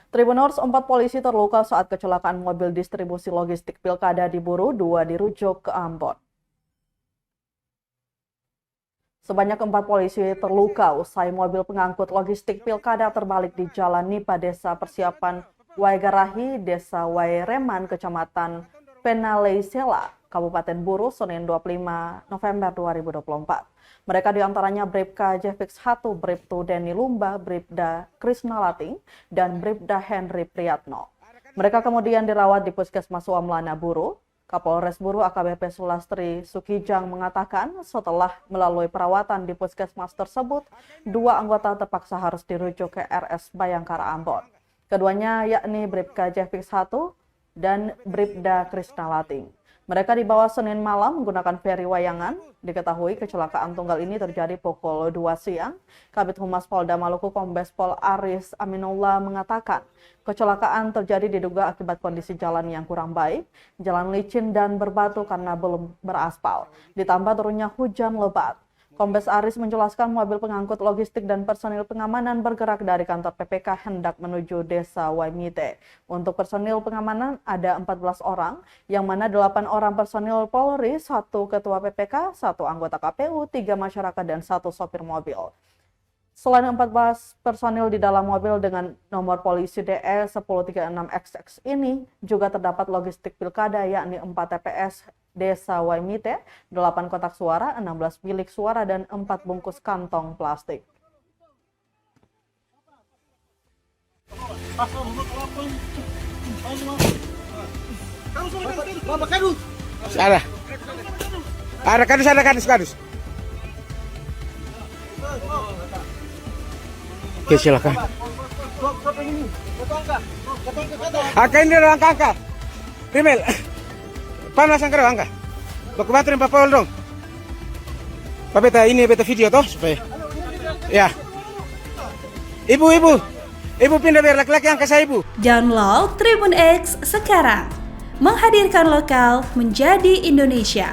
Tribuners, 4 polisi terluka saat kecelakaan mobil distribusi logistik Pilkada di Buru, 2 dirujuk ke Ambon. Sebanyak 4 polisi terluka usai mobil pengangkut logistik Pilkada terbalik di Jalan Nipa Desa Persiapan Waigarahi, Desa Waireman, Kecamatan Penaleisela, Kabupaten Buru, Senin 25 November 2024. Mereka diantaranya Bribka Jefix 1, Bribtu Denny Lumba, Bribda Krisna Lating, dan Bribda Henry Priyatno. Mereka kemudian dirawat di Puskesmas Wamlana Buru. Kapolres Buru AKBP Sulastri Sukijang mengatakan setelah melalui perawatan di puskesmas tersebut, 2 anggota terpaksa harus dirujuk ke RS Bayangkara Ambon. Keduanya yakni Bribka Jefix 1 dan Bribda Krisna Lating. Mereka dibawa Senin malam menggunakan feri Wayangan. Diketahui kecelakaan tunggal ini terjadi pukul 2 siang. Kabid Humas Polda Maluku Kombes Pol Aris Aminullah mengatakan kecelakaan terjadi diduga akibat kondisi jalan yang kurang baik, jalan licin dan berbatu karena belum beraspal, ditambah turunnya hujan lebat. Kombes Aris menjelaskan mobil pengangkut logistik dan personil pengamanan bergerak dari kantor PPK hendak menuju Desa Waimite. Untuk personil pengamanan ada 14 orang, yang mana 8 orang personil Polri, 1 ketua PPK, 1 anggota KPU, 3 masyarakat, dan 1 sopir mobil. Selain 14 personil di dalam mobil dengan nomor polisi DE 1036XX ini, juga terdapat logistik pilkada yakni 4 TPS Desa Waimite, 8 kotak suara, 16 bilik suara, dan 4 bungkus kantong plastik. Ada kadus. Oke, silakan. Ini orang angka. Rimel. Panas angka angka. Baku baturin papol dong. Beta ini beta video toh supaya. Ya. Ibu pindah biar laki-laki angka saya ibu. Download Tribun X sekarang. Menghadirkan lokal menjadi Indonesia.